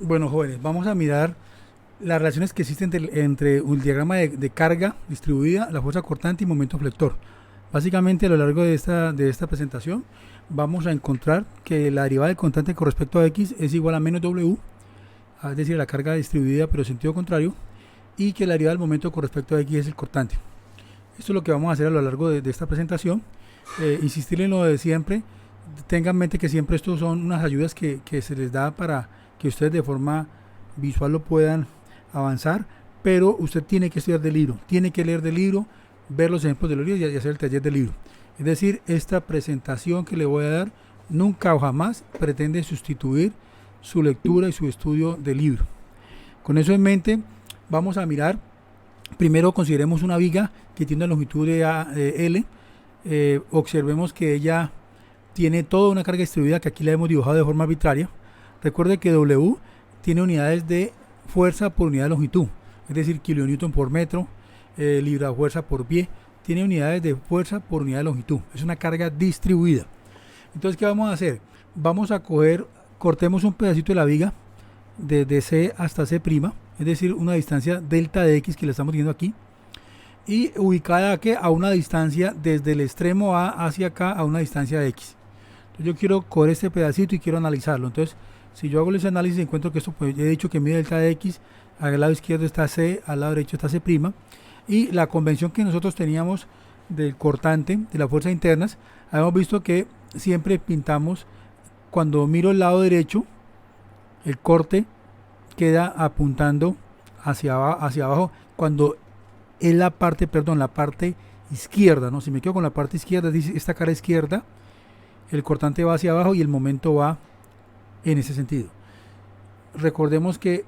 Bueno, jóvenes, vamos a mirar las relaciones que existen entre un diagrama de carga distribuida, la fuerza cortante y momento flector. Básicamente, a lo largo de esta presentación, vamos a encontrar que la derivada del constante con respecto a x es igual a menos w, es decir, la carga distribuida pero en sentido contrario, y que la derivada del momento con respecto a x es el cortante. Esto es lo que vamos a hacer a lo largo de esta presentación. Insistir en lo de siempre. Tengan en mente que siempre estos son unas ayudas que se les da para que ustedes de forma visual lo puedan avanzar, pero usted tiene que estudiar del libro, tiene que leer del libro, ver los ejemplos de los libros y hacer el taller del libro. Es decir, esta presentación que le voy a dar nunca o jamás pretende sustituir su lectura y su estudio del libro. Con eso en mente, vamos a mirar. Primero consideremos una viga que tiene una longitud de L. Observemos que ella tiene toda una carga distribuida que aquí la hemos dibujado de forma arbitraria. Recuerde que W tiene unidades de fuerza por unidad de longitud, es decir, kilonewton por metro, libra fuerza por pie, tiene unidades de fuerza por unidad de longitud, es una carga distribuida. Entonces, ¿qué vamos a hacer? Vamos a cortemos un pedacito de la viga desde C hasta C', es decir, una distancia delta de X que le estamos viendo aquí, y ubicada aquí a una distancia desde el extremo A hacia acá a una distancia de X. Entonces yo quiero coger este pedacito y quiero analizarlo. Entonces, si yo hago ese análisis, encuentro que esto, pues ya he dicho que mide delta de X, al lado izquierdo está C, al lado derecho está C', y la convención que nosotros teníamos del cortante, de las fuerzas internas, habíamos visto que siempre pintamos, cuando miro el lado derecho, el corte queda apuntando hacia abajo, cuando es la parte izquierda, ¿no? Si me quedo con la parte izquierda, dice esta cara izquierda, el cortante va hacia abajo y el momento va en ese sentido. Recordemos que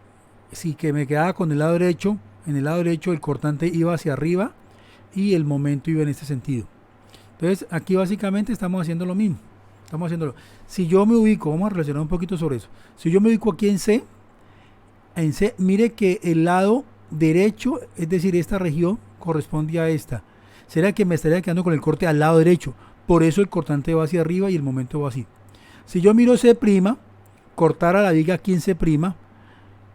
si que me quedaba con el lado derecho, en el lado derecho el cortante iba hacia arriba y el momento iba en este sentido. Entonces aquí básicamente estamos haciendo lo mismo. Estamos haciéndolo. Si yo me ubico, vamos a relacionar un poquito sobre eso. Si yo me ubico aquí en C, mire que el lado derecho, es decir, esta región corresponde a esta. Será que me estaría quedando con el corte al lado derecho. Por eso el cortante va hacia arriba y el momento va así. Si yo miro C', cortar a la viga aquí en C',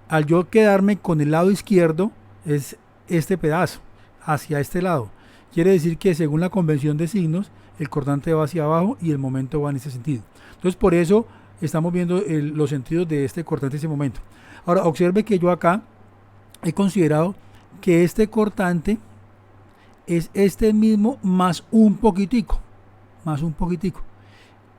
al yo quedarme con el lado izquierdo, es este pedazo, hacia este lado. Quiere decir que según la convención de signos, el cortante va hacia abajo y el momento va en ese sentido. Entonces por eso estamos viendo los sentidos de este cortante en ese momento. Ahora observe que yo acá he considerado que este cortante es este mismo más un poquitico.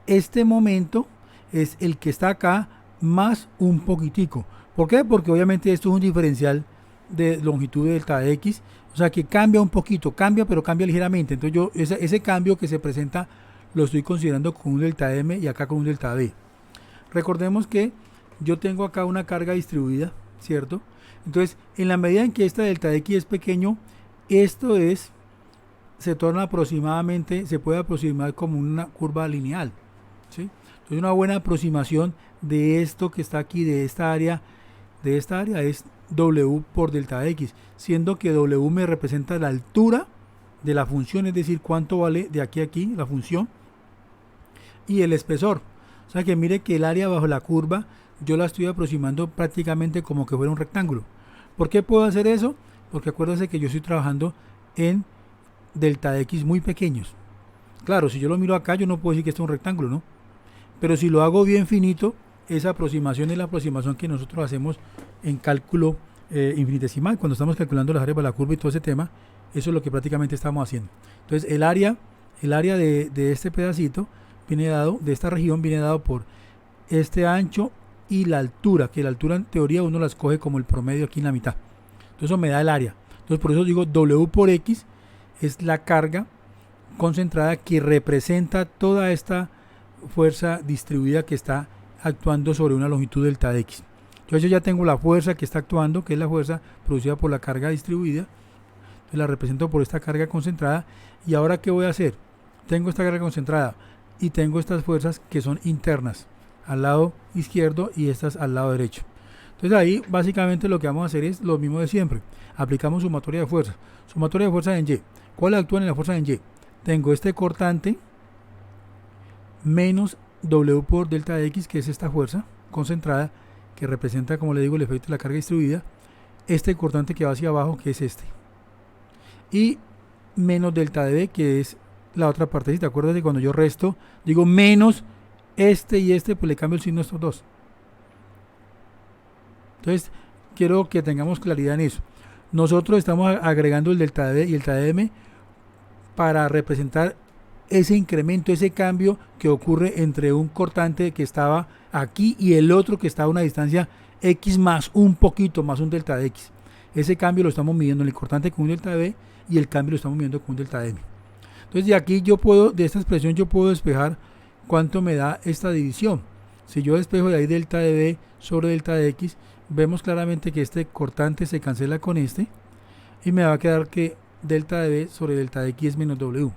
Este momento es el que está acá más un poquitico. ¿Por qué? Porque obviamente esto es un diferencial de longitud de delta de X, o sea que cambia un poquito, pero cambia ligeramente. Entonces yo ese cambio que se presenta lo estoy considerando con un delta M y acá con un delta B. Recordemos que yo tengo acá una carga distribuida, ¿cierto? Entonces, en la medida en que esta delta de X es pequeño, esto se torna aproximadamente, se puede aproximar como una curva lineal, ¿sí? Entonces, una buena aproximación de esto que está aquí, de esta área es W por delta de X, siendo que W me representa la altura de la función, es decir, cuánto vale de aquí a aquí la función, y el espesor. O sea que mire que el área bajo la curva yo la estoy aproximando prácticamente como que fuera un rectángulo. ¿Por qué puedo hacer eso? Porque acuérdense que yo estoy trabajando en delta de X muy pequeños. Claro, si yo lo miro acá, yo no puedo decir que esto es un rectángulo, ¿no? Pero si lo hago bien finito, esa aproximación es la aproximación que nosotros hacemos en cálculo infinitesimal, cuando estamos calculando las áreas de la curva y todo ese tema. Eso es lo que prácticamente estamos haciendo. Entonces el área de este pedacito viene dado, de esta región viene dado por este ancho y la altura, que la altura en teoría uno la escoge como el promedio aquí en la mitad. Entonces eso me da el área. Entonces por eso digo W por X es la carga concentrada que representa toda esta fuerza distribuida que está actuando sobre una longitud delta de X. Entonces yo ya tengo la fuerza que está actuando, que es la fuerza producida por la carga distribuida. Entonces la represento por esta carga concentrada. Y ahora ¿qué voy a hacer? Tengo esta carga concentrada y tengo estas fuerzas que son internas al lado izquierdo y estas al lado derecho. Entonces ahí básicamente lo que vamos a hacer es lo mismo de siempre. Aplicamos sumatoria de fuerzas. Sumatoria de fuerzas en Y. ¿Cuáles actúan en la fuerza en Y? Tengo este cortante menos W por delta de X, que es esta fuerza concentrada, que representa, como le digo, el efecto de la carga distribuida, este cortante que va hacia abajo, que es este, y menos delta de B, que es la otra partecita. Acuérdate, cuando yo resto, digo menos este y este, pues le cambio el signo a estos dos. Entonces, quiero que tengamos claridad en eso. Nosotros estamos agregando el delta de B y el delta de M para representar ese incremento, ese cambio que ocurre entre un cortante que estaba aquí y el otro que está a una distancia X más un poquito, más un delta de X. Ese cambio lo estamos midiendo en el cortante con un delta de B y el cambio lo estamos midiendo con un delta de M. Entonces, de aquí yo puedo, de esta expresión yo puedo despejar cuánto me da esta división. Si yo despejo de ahí delta de B sobre delta de X, vemos claramente que este cortante se cancela con este y me va a quedar que delta de B sobre delta de X es menos W.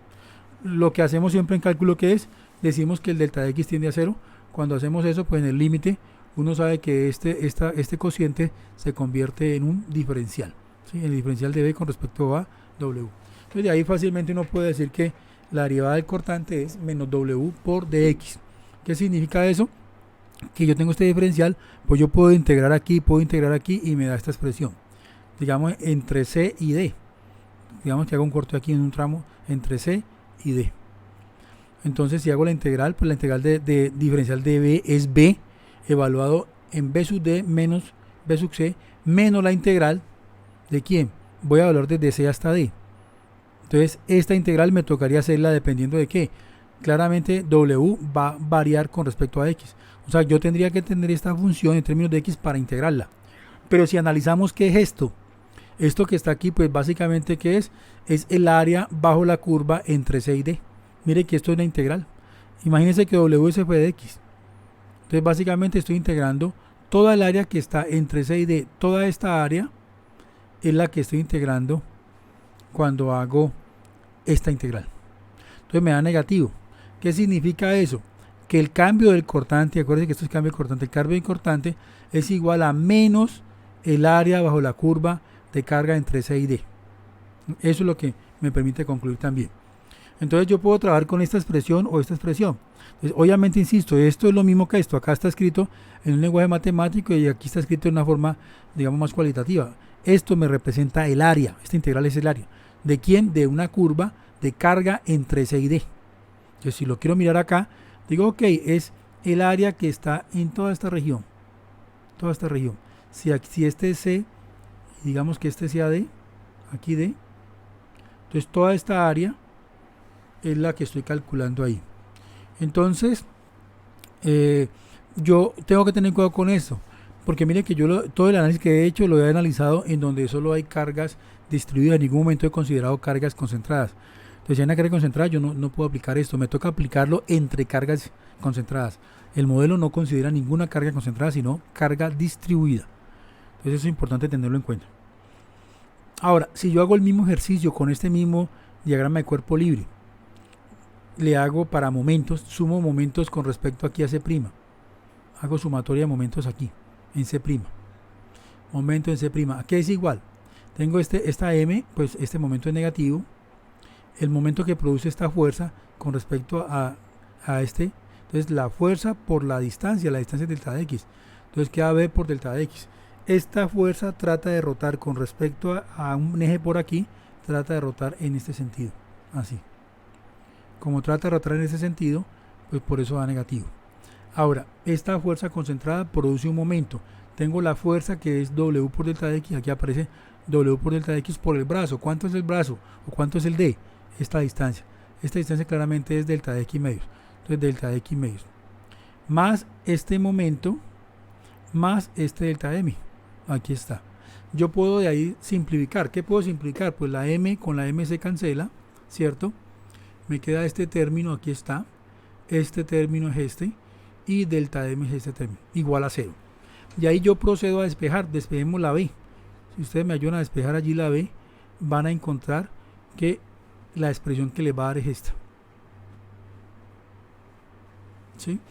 Lo que hacemos siempre en cálculo, que es, decimos que el delta de X tiende a 0. Cuando hacemos eso, pues en el límite uno sabe que este cociente se convierte en un diferencial, ¿sí? El diferencial de B con respecto a W. Entonces de ahí fácilmente uno puede decir que la derivada del cortante es menos W por dx. ¿Qué significa eso? Que yo tengo este diferencial, pues yo puedo integrar aquí y me da esta expresión, digamos, entre C y D. Digamos que hago un corte aquí en un tramo entre C y D. Entonces, si hago la integral, pues la integral de diferencial de B es B evaluado en B sub D menos B sub C menos la integral de ¿quién? Voy a evaluar desde C hasta D. Entonces, esta integral me tocaría hacerla dependiendo de qué. Claramente W va a variar con respecto a X. O sea, yo tendría que tener esta función en términos de X para integrarla. Pero si analizamos qué es esto que está aquí, pues básicamente ¿qué es? Es el área bajo la curva entre C y D. Mire que esto es una integral. Imagínense que W es f de X. Entonces básicamente estoy integrando toda el área que está entre C y D. Toda esta área es la que estoy integrando cuando hago esta integral. Entonces me da negativo. ¿Qué significa eso? Que el cambio del cortante, acuérdense que esto es cambio de cortante, el cambio del cortante es igual a menos el área bajo la curva de carga entre C y D. Eso es lo que me permite concluir también. Entonces yo puedo trabajar con esta expresión o esta expresión. Entonces, obviamente, insisto, esto es lo mismo que esto. Acá está escrito en un lenguaje matemático y aquí está escrito de una forma, digamos, más cualitativa. Esto me representa el área. Esta integral es el área. ¿De quién? De una curva de carga entre C y D. Entonces, si lo quiero mirar acá, digo, ok, es el área que está en toda esta región. Toda esta región. Si este es C, digamos que este sea D, aquí D. Entonces, toda esta área es la que estoy calculando ahí. Entonces, yo tengo que tener cuidado con esto, porque mire que yo todo el análisis que he hecho lo he analizado en donde solo hay cargas distribuidas. En ningún momento he considerado cargas concentradas. Entonces, si hay una carga concentrada, yo no puedo aplicar esto. Me toca aplicarlo entre cargas concentradas. El modelo no considera ninguna carga concentrada, sino carga distribuida. Entonces, eso es importante tenerlo en cuenta. Ahora, si yo hago el mismo ejercicio con este mismo diagrama de cuerpo libre, le hago para momentos, sumo momentos con respecto aquí a C'. Hago sumatoria de momentos aquí, en C'. Momento en C'. Aquí es igual. Tengo esta M, pues este momento es negativo. El momento que produce esta fuerza con respecto a este. Entonces la fuerza por la distancia es delta de X. Entonces queda B por delta de X. Esta fuerza trata de rotar con respecto a un eje por aquí, trata de rotar en este sentido, así. Como trata de rotar en ese sentido, pues por eso da negativo. Ahora, esta fuerza concentrada produce un momento. Tengo la fuerza que es W por delta de X. Aquí aparece W por delta de X por el brazo. ¿Cuánto es el brazo? ¿O cuánto es el D? Esta distancia. Esta distancia claramente es delta de X medios. Entonces, delta de X medios. Más este momento, más este delta de M. Aquí está. Yo puedo de ahí simplificar. ¿Qué puedo simplificar? Pues la M con la M se cancela, ¿cierto? Me queda este término, aquí está, este término es este, y delta de M es este término, igual a 0. Y ahí yo procedo a despejar, despejemos la B. Si ustedes me ayudan a despejar allí la B, van a encontrar que la expresión que les va a dar es esta. ¿Sí?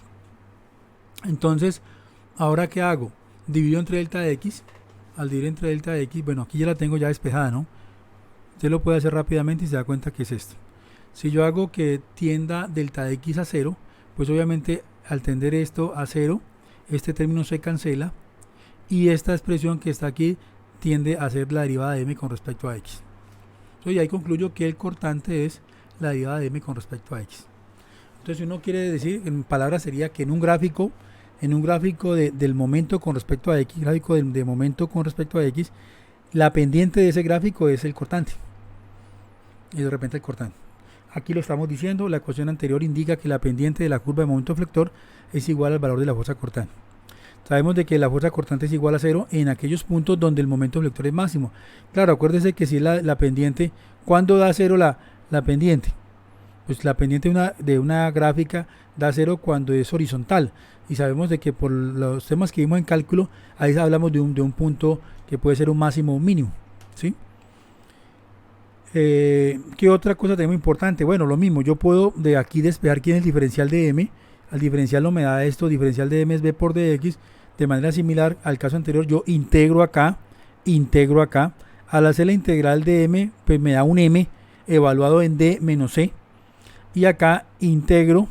Entonces, ¿ahora qué hago? Divido entre delta de X. Al dividir entre delta de X, bueno, aquí ya la tengo ya despejada, ¿no? Usted lo puede hacer rápidamente y se da cuenta que es esto. Si yo hago que tienda delta de X a 0, pues obviamente al tender esto a 0, este término se cancela y esta expresión que está aquí tiende a ser la derivada de m con respecto a x. Entonces ahí concluyo que el cortante es la derivada de m con respecto a x. Entonces si uno quiere decir, en palabras sería que en un gráfico del momento con respecto a x, gráfico de momento con respecto a x, la pendiente de ese gráfico es el cortante. Y de repente el cortante. Aquí lo estamos diciendo, la ecuación anterior indica que la pendiente de la curva de momento flector es igual al valor de la fuerza cortante. Sabemos de que la fuerza cortante es igual a 0 en aquellos puntos donde el momento flector es máximo. Claro, acuérdese que si es la pendiente, ¿cuándo da 0 la pendiente? Pues la pendiente de una gráfica da 0 cuando es horizontal. Y sabemos de que por los temas que vimos en cálculo, ahí hablamos de un punto que puede ser un máximo o un mínimo, ¿sí? ¿Qué otra cosa tenemos importante? Bueno, lo mismo, yo puedo de aquí despejar quién es el diferencial de m. Al diferencial no me da esto, diferencial de m es b por dx. De manera similar al caso anterior, yo integro acá. Al hacer la integral de m, pues me da un m evaluado en d menos c. Y acá integro,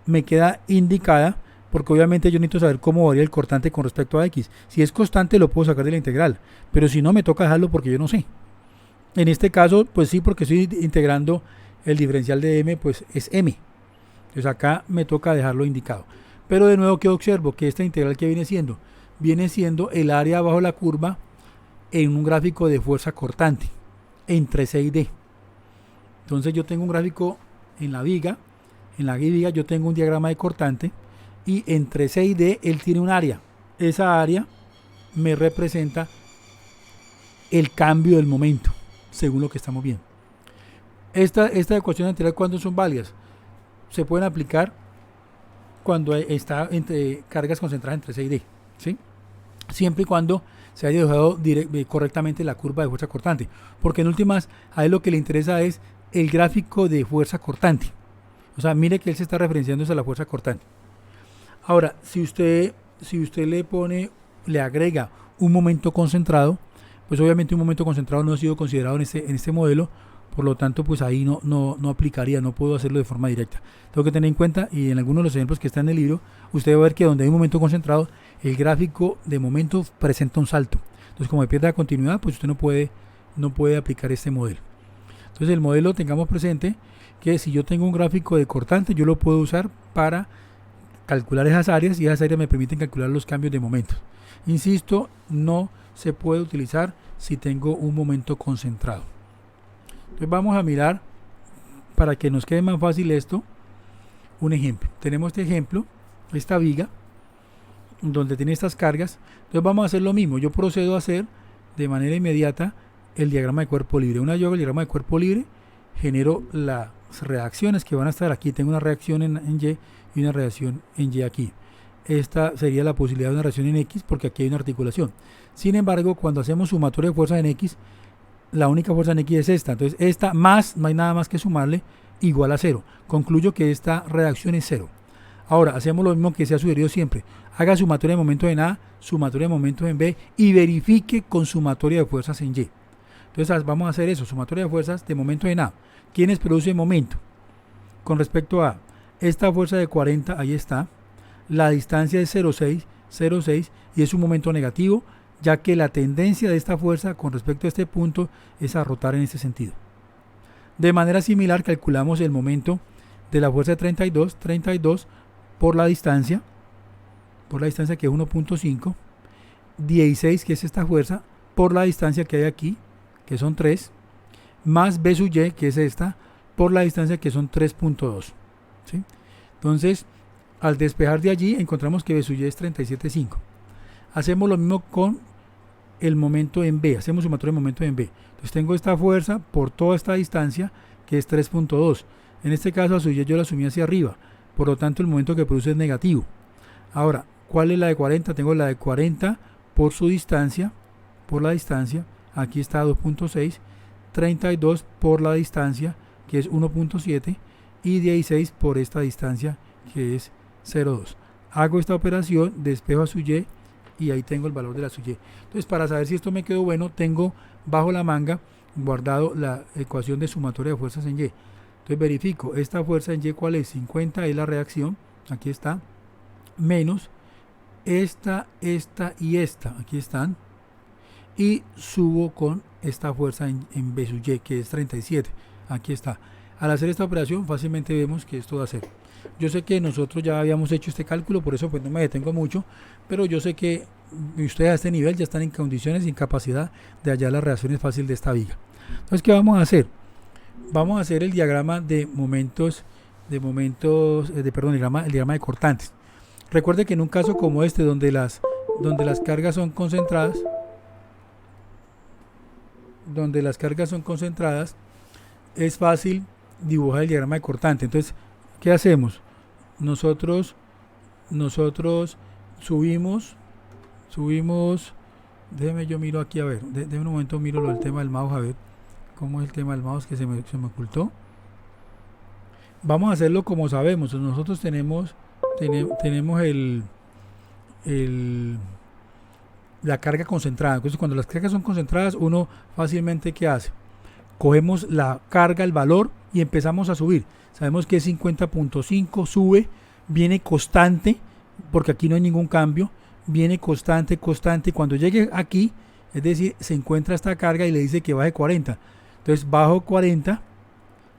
me queda indicada, porque obviamente yo necesito saber cómo varía el cortante con respecto a x. Si es constante lo puedo sacar de la integral, pero si no me toca dejarlo porque yo no sé. En este caso, pues sí, porque estoy integrando el diferencial de m, pues es m. Entonces acá me toca dejarlo indicado. Pero de nuevo, ¿qué observo? Que esta integral que viene siendo? Viene siendo el área bajo la curva en un gráfico de fuerza cortante entre C y D. Entonces yo tengo un gráfico en la viga yo tengo un diagrama de cortante y entre C y D él tiene un área. Esa área me representa el cambio del momento, según lo que estamos viendo. Esta ecuación anterior, ¿cuándo son válidas? Se pueden aplicar cuando está entre cargas concentradas entre C y D, ¿sí? Siempre y cuando se haya dibujado correctamente la curva de fuerza cortante, porque en últimas a él lo que le interesa es el gráfico de fuerza cortante. O sea, mire que él se está referenciando a la fuerza cortante. Ahora, si usted le agrega un momento concentrado, pues obviamente un momento concentrado no ha sido considerado en este modelo, por lo tanto pues ahí no aplicaría, no puedo hacerlo de forma directa. Tengo que tener en cuenta, y en algunos de los ejemplos que están en el libro, usted va a ver que donde hay un momento concentrado, el gráfico de momento presenta un salto. Entonces como pierde la continuidad, pues usted no puede aplicar este modelo. Entonces el modelo, tengamos presente que si yo tengo un gráfico de cortante, yo lo puedo usar para calcular esas áreas, y esas áreas me permiten calcular los cambios de momentos. Insisto, no se puede utilizar si tengo un momento concentrado. Entonces vamos a mirar, para que nos quede más fácil esto, un ejemplo. Tenemos este ejemplo, esta viga, donde tiene estas cargas. Entonces vamos a hacer lo mismo. Yo procedo a hacer de manera inmediata el diagrama de cuerpo libre. Una vez yo hago el diagrama de cuerpo libre, genero las reacciones que van a estar aquí. Tengo una reacción en Y y una reacción en Y aquí. Esta sería la posibilidad de una reacción en X, porque aquí hay una articulación. Sin embargo, cuando hacemos sumatoria de fuerzas en X, la única fuerza en X es esta. Entonces esta más, no hay nada más que sumarle, igual a 0. Concluyo que esta reacción es 0. Ahora hacemos lo mismo que se ha sugerido siempre. Haga sumatoria de momentos en A, sumatoria de momentos en B, y verifique con sumatoria de fuerzas en Y. Entonces vamos a hacer eso, sumatoria de fuerzas de momentos en A. ¿Quiénes producen momento? Con respecto a esta fuerza de 40, ahí está. La distancia es 0,6, y es un momento negativo, ya que la tendencia de esta fuerza con respecto a este punto es a rotar en este sentido. De manera similar calculamos el momento de la fuerza de 32 por la distancia que es 1.5, 16 que es esta fuerza, por la distancia que hay aquí, que son 3, más B sub Y, que es esta, por la distancia que son 3.2. ¿sí? Entonces, al despejar de allí, encontramos que B sub Y es 37.5. Hacemos lo mismo con el momento en B, hacemos sumatoria de momento en B. Entonces tengo esta fuerza por toda esta distancia, que es 3.2. En este caso a sub Y yo la asumí hacia arriba, por lo tanto el momento que produce es negativo. Ahora, ¿cuál es la de 40? Tengo la de 40 por su distancia, aquí está 2.6, 32 por la distancia, que es 1.7, y 16 por esta distancia, que es 0.2. Hago esta operación, despejo a sub Y, y ahí tengo el valor de la sub Y. Entonces, para saber si esto me quedó bueno, tengo bajo la manga guardado la ecuación de sumatoria de fuerzas en Y. Entonces verifico, esta fuerza en Y, ¿cuál es? 50 es la reacción, aquí está, menos esta y esta, aquí están, y subo con esta fuerza en B sub Y, que es 37, aquí está. Al hacer esta operación fácilmente vemos que esto va a ser. Yo sé que nosotros ya habíamos hecho este cálculo, por eso pues no me detengo mucho, pero yo sé que ustedes a este nivel ya están en condiciones y en capacidad de hallar las reacciones fáciles de esta viga. Entonces, ¿qué vamos a hacer? Vamos a hacer el diagrama de momentos, el diagrama de cortantes. Recuerde que en un caso como este, donde las cargas son concentradas, es fácil dibujar el diagrama de cortante. Entonces, ¿qué hacemos? Nosotros subimos, déjeme yo miro aquí a ver, déjeme un momento, miro lo del tema del mouse, a ver cómo es el tema del mouse que se me ocultó. Vamos a hacerlo como sabemos. Nosotros tenemos la carga concentrada. Entonces, cuando las cargas son concentradas, uno fácilmente, ¿qué hace? Cogemos la carga, el valor, y empezamos a subir. Sabemos que es 50.5, sube, viene constante, porque aquí no hay ningún cambio, viene constante, y cuando llegue aquí, es decir, se encuentra esta carga y le dice que baje 40. Entonces bajo 40,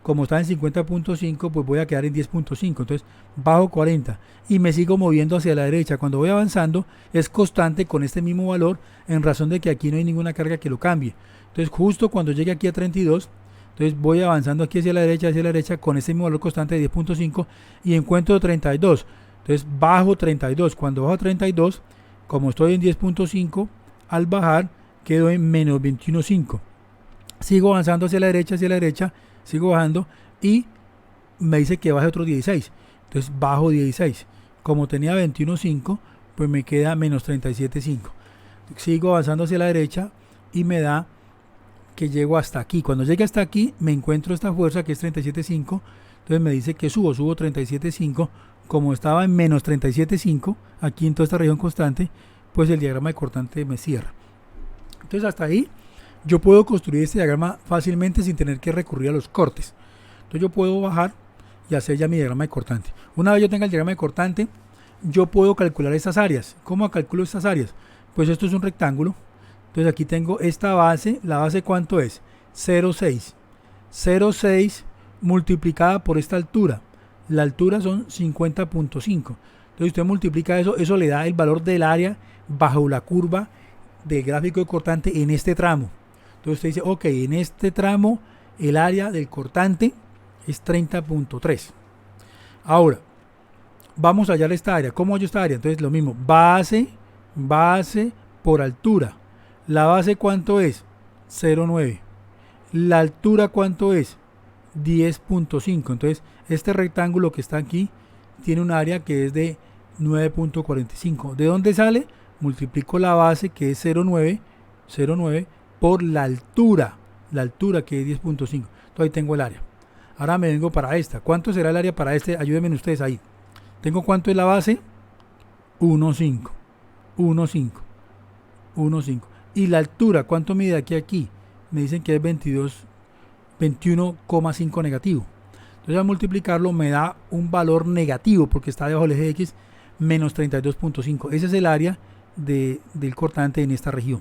como está en 50.5, pues voy a quedar en 10.5. Entonces bajo 40 y me sigo moviendo hacia la derecha. Cuando voy avanzando es constante con este mismo valor, en razón de que aquí no hay ninguna carga que lo cambie. Entonces justo cuando llegue aquí a 32, entonces voy avanzando aquí hacia la derecha con este mismo valor constante de 10.5 y encuentro 32. Entonces bajo 32. Cuando bajo 32, como estoy en 10.5, al bajar quedo en menos 21.5. Sigo avanzando hacia la derecha, sigo bajando y me dice que baje otro 16. Entonces bajo 16. Como tenía 21.5, pues me queda menos 37.5. Sigo avanzando hacia la derecha y me da que llego hasta aquí. Cuando llegue hasta aquí, me encuentro esta fuerza que es 37.5. Entonces me dice que subo 37.5. Como estaba en menos 37.5, aquí en toda esta región constante, pues el diagrama de cortante me cierra. Entonces hasta ahí yo puedo construir este diagrama fácilmente sin tener que recurrir a los cortes. Entonces yo puedo bajar y hacer ya mi diagrama de cortante. Una vez yo tenga el diagrama de cortante, yo puedo calcular estas áreas. ¿Cómo calculo estas áreas? Pues esto es un rectángulo. Entonces aquí tengo esta base. ¿La base cuánto es? 0,6. 0,6 multiplicada por esta altura. La altura son 50.5. Entonces usted multiplica eso, eso le da el valor del área bajo la curva del gráfico de cortante en este tramo. Entonces usted dice, ok, en este tramo el área del cortante es 30.3. Ahora, vamos a hallar esta área. ¿Cómo hallo esta área? Entonces lo mismo, base por altura. ¿La base cuánto es? 0,9. ¿La altura cuánto es? 10.5. Entonces este rectángulo que está aquí tiene un área que es de 9.45. ¿De dónde sale? Multiplico la base que es 0,9 por la altura que es 10.5. Entonces ahí tengo el área. Ahora me vengo para esta. ¿Cuánto será el área para este? Ayúdenme ustedes ahí. ¿Tengo cuánto es la base? 1,5. ¿Y la altura? ¿Cuánto mide aquí a aquí? Me dicen que es 21,5 negativo. Entonces al multiplicarlo me da un valor negativo porque está debajo del eje X, menos 32.5. Ese es el área del cortante en esta región.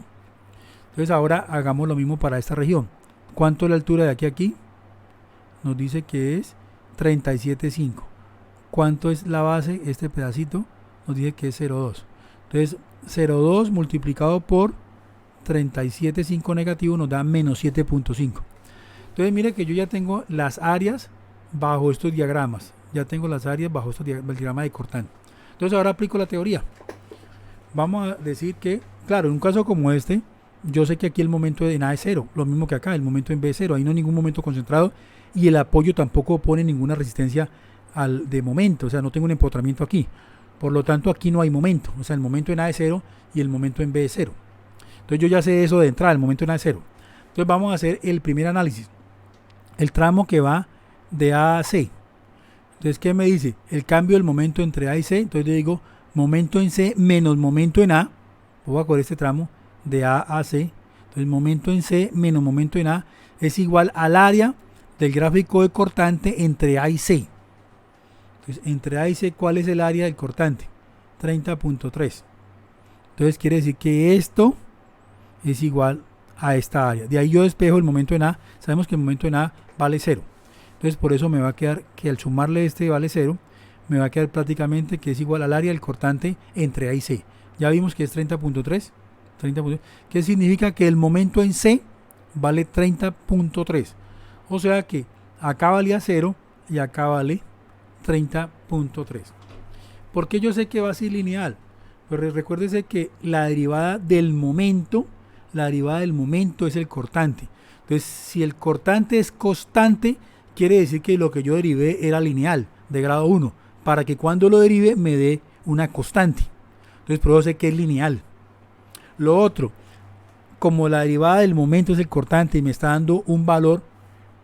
Entonces ahora hagamos lo mismo para esta región. ¿Cuánto es la altura de aquí a aquí? Nos dice que es 37.5. ¿Cuánto es la base? Este pedacito nos dice que es 0,2. Entonces 0,2 multiplicado por 37.5 negativo nos da menos 7.5. Entonces mire que yo ya tengo las áreas bajo estos diagramas. Ya tengo las áreas bajo estos el diagrama de cortante. Entonces ahora aplico la teoría. Vamos a decir que, claro, en un caso como este, yo sé que aquí el momento en A es 0, lo mismo que acá, el momento en B es 0, ahí no hay ningún momento concentrado y el apoyo tampoco opone ninguna resistencia de momento, o sea, no tengo un empotramiento aquí. Por lo tanto, aquí no hay momento, o sea, el momento en A es 0 y el momento en B es 0. Entonces yo ya sé eso de entrada, el momento en A es 0. Entonces vamos a hacer el primer análisis, el tramo que va de A a C. Entonces, ¿qué me dice? El cambio del momento entre A y C. Entonces yo digo momento en C menos momento en A. Voy a coger este tramo de A a C. Entonces momento en C menos momento en A es igual al área del gráfico de cortante entre A y C. Entonces entre A y C, ¿cuál es el área del cortante? 30.3. Entonces quiere decir que esto es igual a esta área. De ahí yo despejo el momento en A. Sabemos que el momento en A vale 0. Entonces por eso me va a quedar que al sumarle este vale 0, me va a quedar prácticamente que es igual al área del cortante entre A y C. Ya vimos que es 30.3. ¿Qué significa? Que el momento en C vale 30.3. O sea que acá valía 0 y acá vale 30.3. ¿Por qué yo sé que va a ser lineal? Pues recuérdese que la derivada del momento es el cortante. Entonces, si el cortante es constante, quiere decir que lo que yo derivé era lineal, de grado 1, para que cuando lo derive me dé una constante. Entonces, por eso sé que es lineal. Lo otro, como la derivada del momento es el cortante y me está dando un valor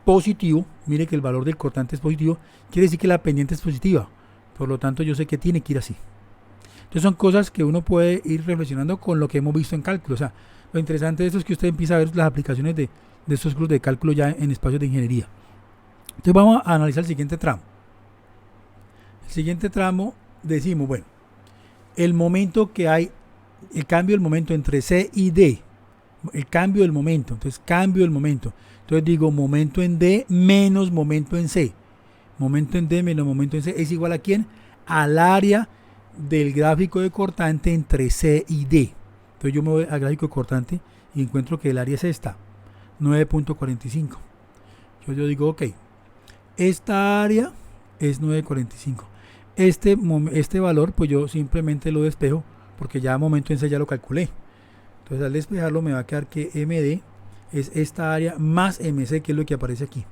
positivo, mire que el valor del cortante es positivo, quiere decir que la pendiente es positiva. Por lo tanto, yo sé que tiene que ir así. Entonces son cosas que uno puede ir reflexionando con lo que hemos visto en cálculo. O sea, lo interesante de esto es que usted empieza a ver las aplicaciones de estos grupos de cálculo ya en espacios de ingeniería. Entonces vamos a analizar el siguiente tramo. El siguiente tramo decimos, bueno, el momento que hay, el cambio del momento entre C y D, el cambio del momento, entonces cambio del momento. Entonces digo momento en D menos momento en C. Momento en D menos momento en C es igual a ¿quién? Al área del gráfico de cortante entre C y D. Entonces yo me voy al gráfico de cortante y encuentro que el área es esta, 9.45. Yo digo, ok, esta área es 9.45. Este valor, pues yo simplemente lo despejo porque ya momento en C ya lo calculé. Entonces al despejarlo me va a quedar que MD es esta área más MC, que es lo que aparece aquí.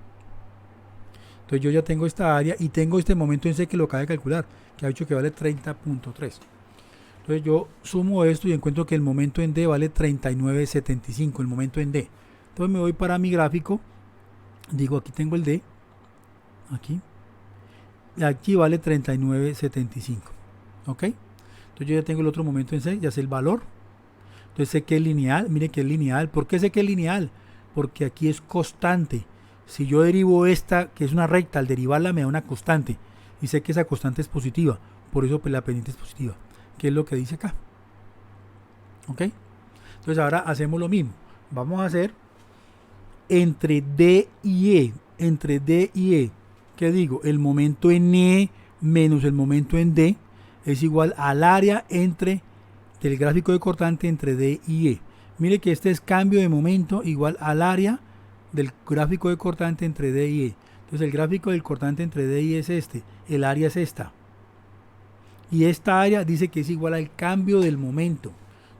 Entonces yo ya tengo esta área y tengo este momento en C que lo acabo de calcular, que ha dicho que vale 30.3. Entonces yo sumo esto y encuentro que el momento en D vale 39.75, el momento en D. Entonces me voy para mi gráfico, digo aquí tengo el D, aquí, y aquí vale 39.75. ¿Ok? Entonces yo ya tengo el otro momento en C, ya sé el valor. Entonces sé que es lineal, mire que es lineal. ¿Por qué sé que es lineal? Porque aquí es constante. Si yo derivo esta, que es una recta, al derivarla me da una constante. Y sé que esa constante es positiva. Por eso pues, la pendiente es positiva. ¿Qué es lo que dice acá? ¿Ok? Entonces ahora hacemos lo mismo. Vamos a hacer entre D y E. Entre D y E. ¿Qué digo? El momento en E menos el momento en D es igual al área entre del gráfico de cortante entre D y E. Mire que este es cambio de momento igual al área del gráfico de cortante entre D y E. Entonces el gráfico del cortante entre D y E es este, el área es esta. Y esta área dice que es igual al cambio del momento.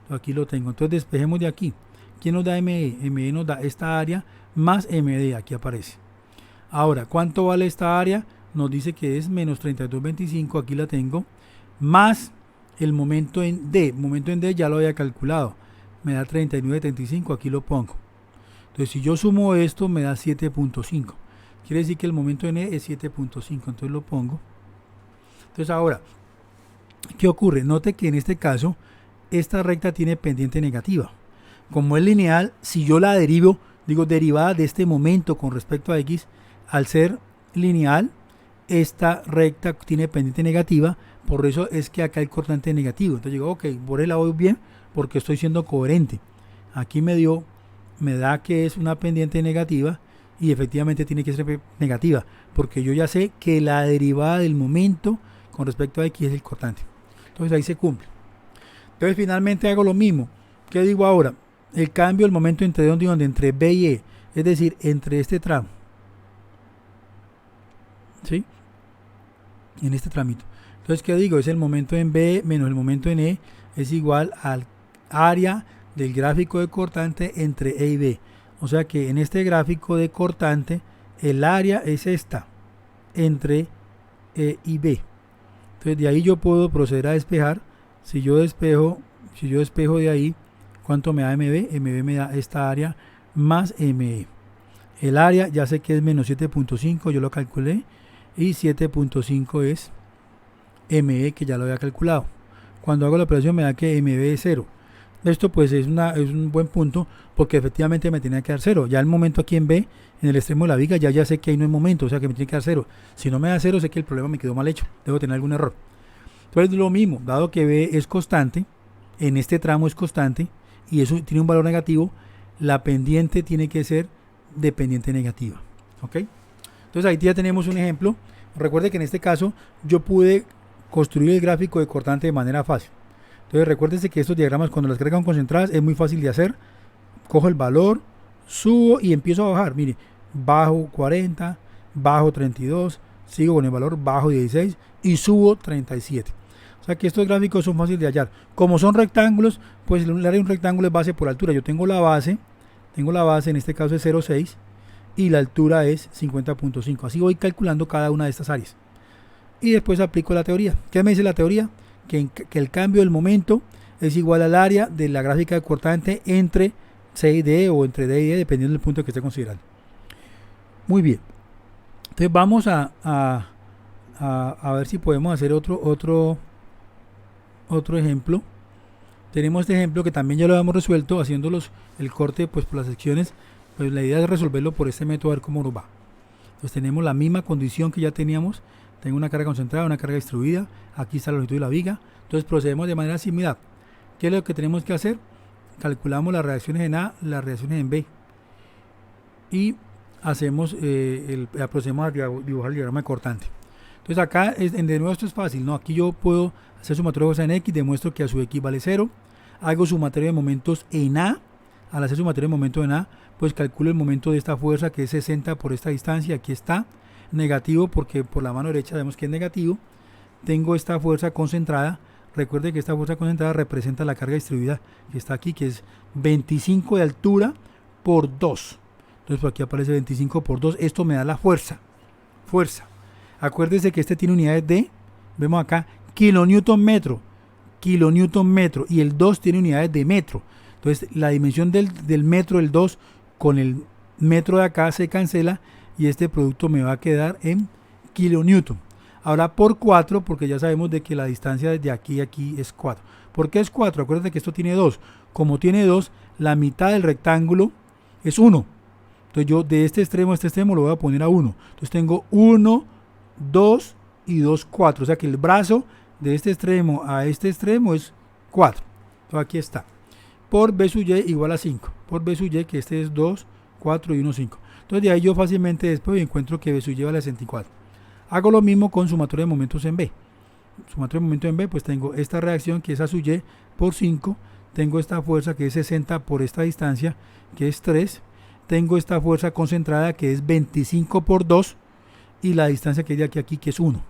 Entonces, aquí lo tengo. Entonces despejemos de aquí. ¿Quién nos da ME? ME nos da esta área más MD, aquí aparece. Ahora, ¿cuánto vale esta área? Nos dice que es menos 32.25, aquí la tengo, más el momento en D. Momento en D ya lo había calculado. Me da 39.35, aquí lo pongo. Entonces si yo sumo esto me da 7.5. Quiere decir que el momento en E es 7.5. Entonces lo pongo. Entonces ahora, ¿qué ocurre? Note que en este caso esta recta tiene pendiente negativa. Como es lineal, si yo la derivo, digo derivada de este momento con respecto a X, al ser lineal, esta recta tiene pendiente negativa. Por eso es que acá el cortante es negativo. Entonces digo, ok, por el lado voy bien porque estoy siendo coherente. Aquí me da que es una pendiente negativa y efectivamente tiene que ser negativa porque yo ya sé que la derivada del momento con respecto a X es el cortante. Entonces ahí se cumple. Entonces finalmente hago lo mismo. ¿Qué digo ahora? El cambio del momento entre dónde y dónde, entre B y E, es decir, entre este tramo. ¿Sí? En este trámite. Entonces, ¿qué digo? Es el momento en B menos el momento en E es igual al área del gráfico de cortante entre E y B. O sea que en este gráfico de cortante el área es esta entre E y B. Entonces de ahí yo puedo proceder a despejar. Si yo despejo de ahí, ¿cuánto me da MB? MB me da esta área más ME. El área ya sé que es menos 7.5, yo lo calculé. Y 7.5 es ME, que ya lo había calculado. Cuando hago la operación me da que MB es 0. Esto pues es un buen punto porque efectivamente me tenía que dar 0. Ya el momento aquí en B, en el extremo de la viga, ya sé que ahí no hay momento, o sea que me tiene que dar 0. Si no me da 0, sé que el problema me quedó mal hecho, debo tener algún error. Entonces lo mismo, dado que B es constante, en este tramo es constante y eso tiene un valor negativo, la pendiente tiene que ser de pendiente negativa. ¿Ok? Entonces ahí ya tenemos un ejemplo. Recuerde que en este caso yo pude construir el gráfico de cortante de manera fácil. Entonces recuérdense que estos diagramas cuando las cargas son concentradas es muy fácil de hacer. Cojo el valor, subo y empiezo a bajar. Mire, bajo 40, bajo 32, sigo con el valor, bajo 16 y subo 37. O sea que estos gráficos son fáciles de hallar. Como son rectángulos, pues el área de un rectángulo es base por altura. Yo tengo la base en este caso es 0,6 y la altura es 50.5. Así voy calculando cada una de estas áreas. Y después aplico la teoría. ¿Qué me dice la teoría? Que el cambio del momento es igual al área de la gráfica de cortante entre C y D o entre D y E, dependiendo del punto que esté considerando. Muy bien. Entonces vamos a ver si podemos hacer otro ejemplo. Tenemos este ejemplo que también ya lo hemos resuelto haciendo el corte pues por las secciones. Pues la idea es resolverlo por este método, a ver cómo nos va. Entonces tenemos la misma condición que ya teníamos. Tengo una carga concentrada, una carga distribuida. Aquí está la longitud de la viga. Entonces procedemos de manera similar. ¿Qué es lo que tenemos que hacer? Calculamos las reacciones en A, las reacciones en B. Y hacemos procedemos a dibujar el diagrama de cortante. Entonces acá, de nuevo, esto es fácil, ¿no? Aquí yo puedo hacer sumatoria de fuerza en X, demuestro que a su X vale 0. Hago sumatoria de momentos en A. Al hacer sumatoria de momentos en A, pues calculo el momento de esta fuerza que es 60 por esta distancia. Aquí está negativo porque por la mano derecha sabemos que es negativo. Tengo esta fuerza concentrada. Recuerde que esta fuerza concentrada representa la carga distribuida que está aquí, que es 25 de altura por 2. Entonces por aquí aparece 25 por 2. Esto me da la fuerza. Acuérdese que este tiene unidades de, vemos acá, kilonewton metro. Y el 2 tiene unidades de metro. Entonces la dimensión del metro, el 2, con el metro de acá se cancela y este producto me va a quedar en kilonewton. Ahora por 4, porque ya sabemos de que la distancia desde aquí a aquí es 4. ¿Por qué es 4? Acuérdate que esto tiene 2. Como tiene 2, la mitad del rectángulo es 1. Entonces yo de este extremo a este extremo lo voy a poner a 1. Entonces tengo 1, 2 y 2, 4. O sea que el brazo de este extremo a este extremo es 4. Entonces aquí está. Por B sub Y igual a 5. Por B sub Y, que este es 2, 4 y 1, 5. Entonces de ahí yo fácilmente después encuentro que B sub Y vale a 64. Hago lo mismo con sumatoria de momentos en B. Sumatoria de momentos en B, pues tengo esta reacción que es A sub Y por 5. Tengo esta fuerza que es 60 por esta distancia, que es 3. Tengo esta fuerza concentrada que es 25 por 2. Y la distancia que es de aquí a aquí, que es 1.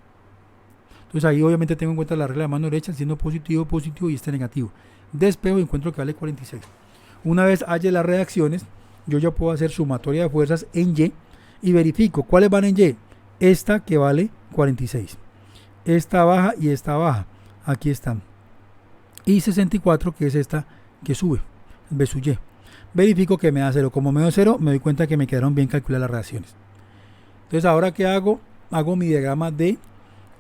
Entonces ahí obviamente tengo en cuenta la regla de mano derecha, siendo positivo, positivo y este negativo. Despejo y encuentro que vale 46. Una vez halle las reacciones, yo ya puedo hacer sumatoria de fuerzas en Y y verifico cuáles van en Y. Esta que vale 46. Esta baja y esta baja. Aquí están. Y 64 que es esta que sube. B sub Y. Verifico que me da 0. Como me da 0, me doy cuenta que me quedaron bien calculadas las reacciones. Entonces ahora ¿qué hago? Hago mi diagrama de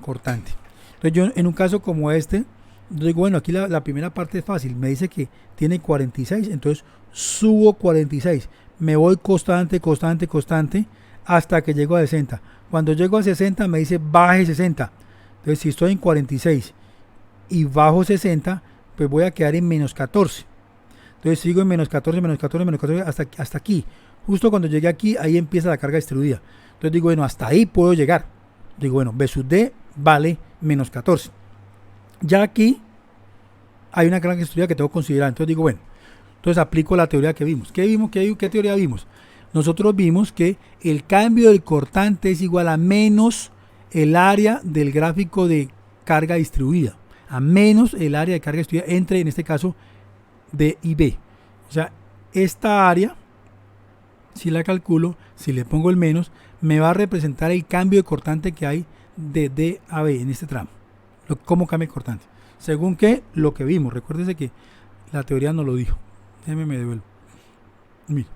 cortante. Entonces yo en un caso como este, yo digo, bueno, aquí la primera parte es fácil. Me dice que tiene 46, entonces subo 46. Me voy constante hasta que llego a 60. Cuando llego a 60 me dice baje 60. Entonces si estoy en 46 y bajo 60, pues voy a quedar en menos 14. Entonces sigo en menos 14 hasta aquí. Justo cuando llegué aquí, ahí empieza la carga distribuida. Entonces digo, bueno, hasta ahí puedo llegar. Digo, bueno, B sub D vale menos 14. Ya aquí hay una carga distribuida que tengo que considerar. Entonces digo, bueno, entonces aplico la teoría que vimos. ¿Qué teoría vimos? Nosotros vimos que el cambio del cortante es igual a menos el área del gráfico de carga distribuida. A menos el área de carga distribuida entre, en este caso, D y B. O sea, esta área, si la calculo, si le pongo el menos, me va a representar el cambio de cortante que hay de D a B en este tramo. ¿Cómo cambia el cortante? Según que lo que vimos. Recuérdese que la teoría nos lo dijo. Déjeme me devuelvo. Mira.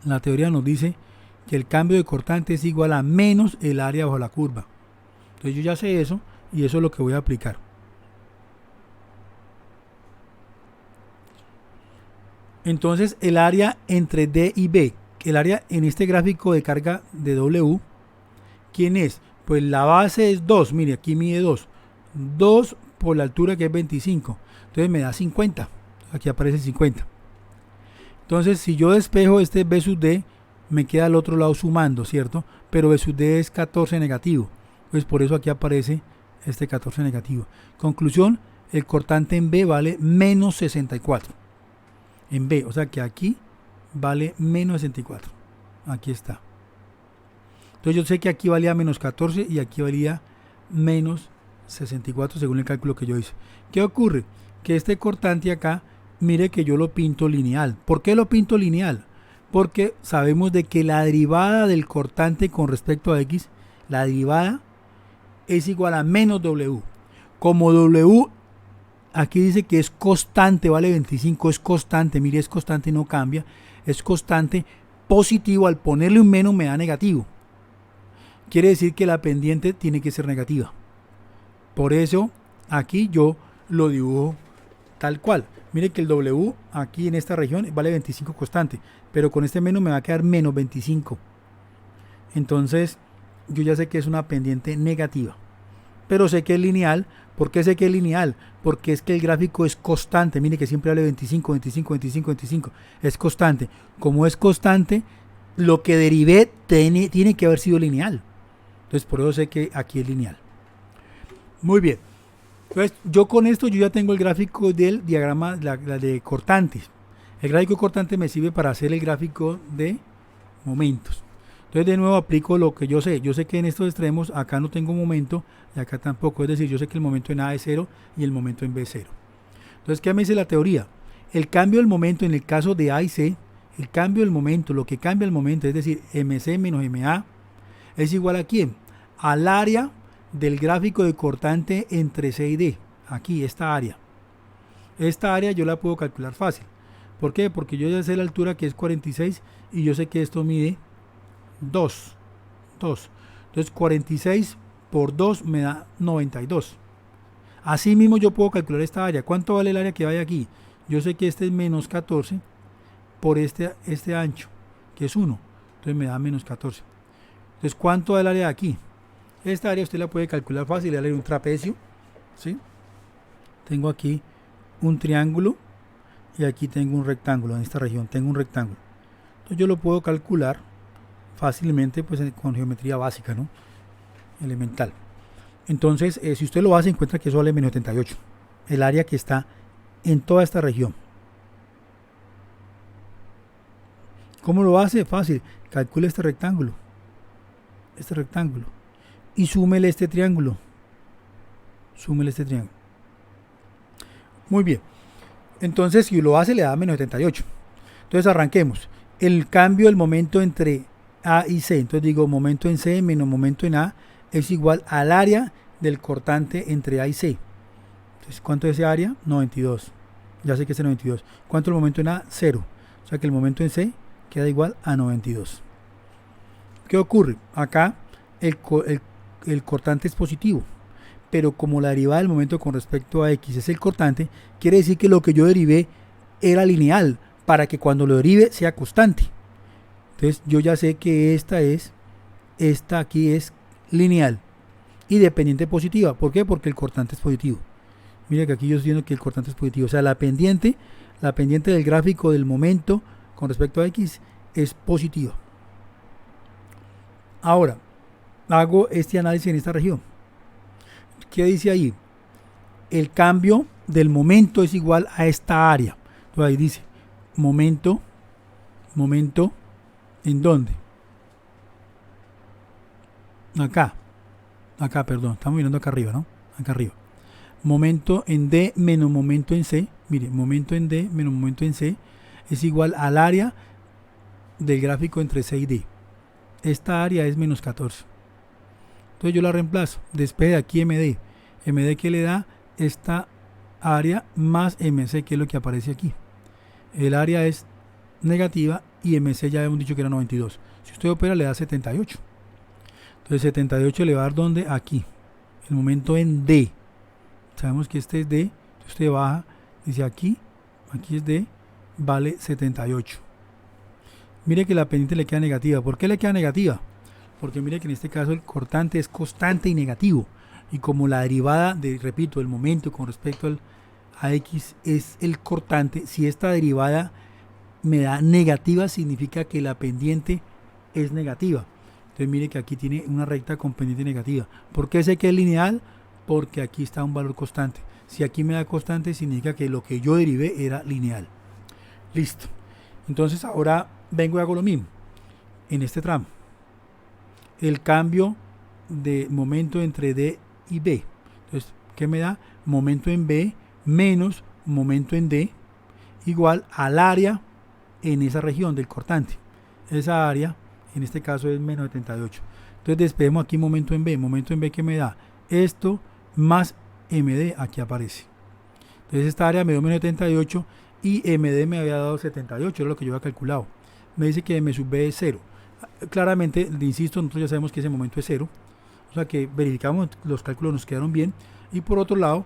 La teoría nos dice que el cambio de cortante es igual a menos el área bajo la curva. Entonces yo ya sé eso y eso es lo que voy a aplicar. Entonces el área entre D y B, el área en este gráfico de carga de W, ¿quién es? Pues la base es 2, mire aquí mide 2. 2 por la altura que es 25. Entonces me da 50. Aquí aparece 50. Entonces si yo despejo este B sub D, me queda al otro lado sumando, ¿cierto? Pero B sub D es 14 negativo. Pues por eso aquí aparece este 14 negativo. Conclusión, el cortante en B vale menos 64. En B, o sea que aquí vale menos 64. Aquí está. Entonces yo sé que aquí valía menos 14 y aquí valía menos 64 según el cálculo que yo hice. ¿Qué ocurre? Que este cortante acá, mire que yo lo pinto lineal. ¿Por qué lo pinto lineal? Porque sabemos de que la derivada del cortante con respecto a X, la derivada es igual a menos W. Como W aquí dice que es constante, vale 25, es constante, mire, es constante, no cambia, es constante, positivo, al ponerle un menos me da negativo. Quiere decir que la pendiente tiene que ser negativa. Por eso aquí yo lo dibujo tal cual. Mire que el W aquí en esta región vale 25 constante, pero con este menos me va a quedar menos 25. Entonces yo ya sé que es una pendiente negativa. Pero sé que es lineal. ¿Por qué sé que es lineal? Porque es que el gráfico es constante. Mire que siempre vale 25, 25, 25, 25. Es constante. Como es constante, lo que derivé tiene que haber sido lineal. Entonces por eso sé que aquí es lineal. Muy bien. Entonces yo con esto yo ya tengo el gráfico del diagrama la de cortantes. El gráfico cortante me sirve para hacer el gráfico de momentos. Entonces de nuevo aplico lo que yo sé. Yo sé que en estos extremos acá no tengo momento y acá tampoco. Es decir, yo sé que el momento en A es 0 y el momento en B es 0. Entonces, ¿qué me dice la teoría? El cambio del momento en el caso de A y C, el cambio del momento, lo que cambia el momento, es decir, MC menos MA, es igual a ¿quién? Al área del gráfico de cortante entre C y D. Aquí, esta área. Esta área yo la puedo calcular fácil. ¿Por qué? Porque yo ya sé la altura que es 46 y yo sé que esto mide 2. Entonces 46 por 2 me da 92. Así mismo yo puedo calcular esta área. ¿Cuánto vale el área que vaya aquí? Yo sé que este es menos 14 por este ancho, que es 1. Entonces me da menos 14. Entonces, ¿cuánto da el área de aquí? Esta área usted la puede calcular fácil. Le da un trapecio, ¿sí? Tengo aquí un triángulo y aquí tengo un rectángulo. En esta región tengo un rectángulo. Entonces yo lo puedo calcular fácilmente, pues con geometría básica, ¿no? Elemental. Entonces, si usted lo hace, encuentra que eso vale menos 78. El área que está en toda esta región. ¿Cómo lo hace? Fácil. Calcule este rectángulo. Y súmele este triángulo. Muy bien. Entonces, si lo hace, le da menos 78. Entonces, arranquemos. El cambio del momento entre A y C. Entonces digo, momento en C menos momento en A es igual al área del cortante entre A y C. Entonces, ¿cuánto es ese área? 92. Ya sé que es 92. ¿Cuánto es el momento en A? 0. O sea que el momento en C queda igual a 92. ¿Qué ocurre? Acá el cortante es positivo. Pero como la derivada del momento con respecto a X es el cortante, quiere decir que lo que yo derivé era lineal para que cuando lo derive sea constante. Entonces yo ya sé que esta aquí es lineal y dependiente positiva. ¿Por qué? Porque el cortante es positivo. Mira que aquí yo estoy viendo que el cortante es positivo. O sea, la pendiente del gráfico del momento con respecto a X es positiva. Ahora, hago este análisis en esta región. ¿Qué dice ahí? El cambio del momento es igual a esta área. Entonces ahí dice momento, ¿en dónde? Acá, perdón, estamos mirando acá arriba, ¿no? Acá arriba. Momento en D menos momento en C. Mire, momento en D menos momento en C es igual al área del gráfico entre C y D. Esta área es menos 14. Entonces yo la reemplazo. Despeje de aquí MD. MD que le da esta área más MC, que es lo que aparece aquí. El área es negativa y MC ya hemos dicho que era 92. Si usted opera le da 78. Entonces 78 le va a dar ¿dónde? Aquí. El momento en D. Sabemos que este es D. Usted baja, dice aquí es D, vale 78. Mire que la pendiente le queda negativa. ¿Por qué le queda negativa? Porque mire que en este caso el cortante es constante y negativo. y como la derivada repito, del momento con respecto a X es el cortante, si esta derivada me da negativa, significa que la pendiente es negativa. Entonces mire que aquí tiene una recta con pendiente negativa. ¿Por qué sé que es lineal? Porque aquí está un valor constante. Si aquí me da constante, significa que lo que yo derivé era lineal. Listo. Entonces ahora vengo y hago lo mismo en este tramo. El cambio de momento entre D y B. Entonces, ¿qué me da? Momento en B menos momento en D igual al área en esa región del cortante. Esa área, en este caso, es menos 78. Entonces, despejemos aquí momento en B. Momento en B, ¿qué me da? Esto más MD aquí aparece. Entonces, esta área me dio menos 78 y MD me había dado 78, era lo que yo había calculado. Me dice que M sub B es 0. Claramente, insisto, nosotros ya sabemos que ese momento es 0. O sea que verificamos, los cálculos nos quedaron bien. Y por otro lado,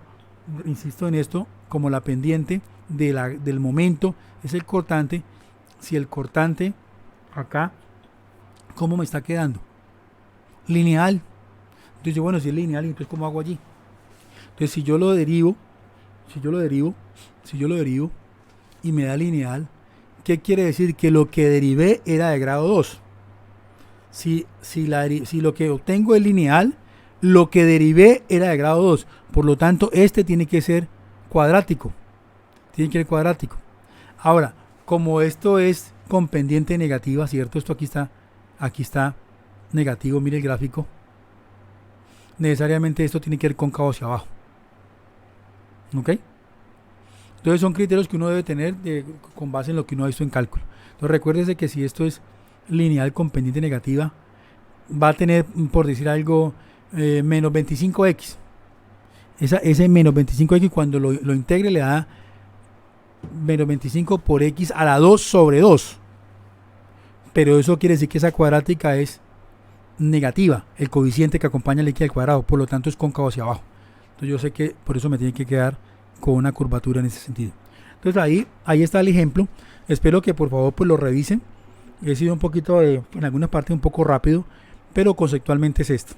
insisto en esto, como la pendiente del momento es el cortante, si el cortante acá, ¿cómo me está quedando? Lineal. Entonces, bueno, si es lineal, entonces ¿cómo hago allí? Entonces, si yo lo derivo y me da lineal, ¿qué quiere decir? Que lo que derivé era de grado 2. Si lo que obtengo es lineal, lo que derivé era de grado 2. Por lo tanto, este tiene que ser cuadrático. Ahora, como esto es con pendiente negativa, ¿cierto? Esto aquí está negativo, mire el gráfico. Necesariamente esto tiene que ir cóncavo hacia abajo. ¿Ok? Entonces son criterios que uno debe tener con base en lo que uno ha visto en cálculo. Entonces recuérdese que si esto es lineal con pendiente negativa, va a tener, por decir algo, menos 25x. Ese menos 25x cuando lo integre le da menos 25 por x a la 2 sobre 2. Pero eso quiere decir que esa cuadrática es negativa, el coeficiente que acompaña al x al cuadrado, por lo tanto es cóncavo hacia abajo. Entonces yo sé que por eso me tiene que quedar con una curvatura en ese sentido. Entonces ahí está el ejemplo. Espero que por favor pues lo revisen. He sido un poquito, en algunas partes un poco rápido, pero conceptualmente es esto.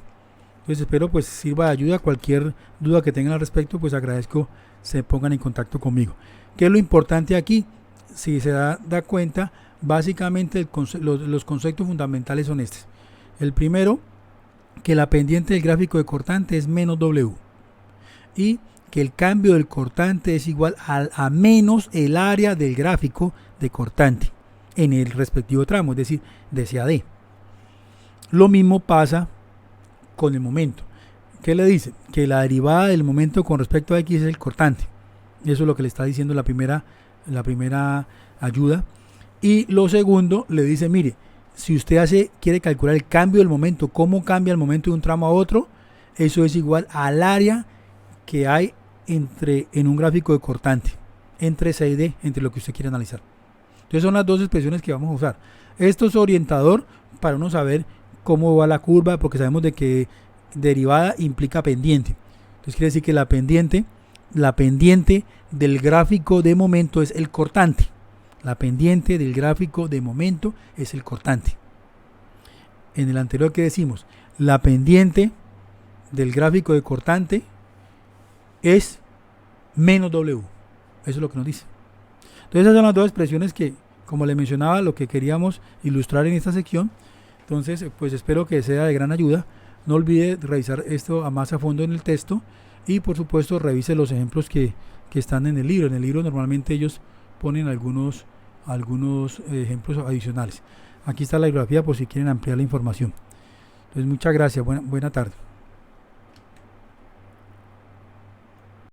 Entonces espero pues sirva de ayuda. Cualquier duda que tengan al respecto, pues agradezco se pongan en contacto conmigo. ¿Qué es lo importante aquí? Si se da cuenta, básicamente los conceptos fundamentales son estos. El primero, que la pendiente del gráfico de cortante es menos W. Y que el cambio del cortante es igual a menos el área del gráfico de cortante en el respectivo tramo, es decir, de C a D. Lo mismo pasa con el momento. ¿Qué le dice? Que la derivada del momento con respecto a X es el cortante. Eso es lo que le está diciendo la primera ayuda. Y lo segundo, le dice, mire, si usted quiere calcular el cambio del momento, cómo cambia el momento de un tramo a otro, eso es igual al área que hay en un gráfico de cortante, entre C y D, entre lo que usted quiere analizar. Entonces son las dos expresiones que vamos a usar. Esto es orientador para uno saber cómo va la curva, porque sabemos de que derivada implica pendiente. Entonces quiere decir que la pendiente del gráfico de momento es el cortante. La pendiente del gráfico de momento es el cortante. En el anterior, ¿qué decimos? La pendiente del gráfico de cortante es menos W. Eso es lo que nos dice. Entonces esas son las dos expresiones que, como le mencionaba, lo que queríamos ilustrar en esta sección. Entonces, pues espero que sea de gran ayuda. No olvide revisar esto a más a fondo en el texto y por supuesto revise los ejemplos que están en el libro. En el libro normalmente ellos ponen algunos ejemplos adicionales. Aquí está la bibliografía por si quieren ampliar la información. Entonces muchas gracias, buena tarde.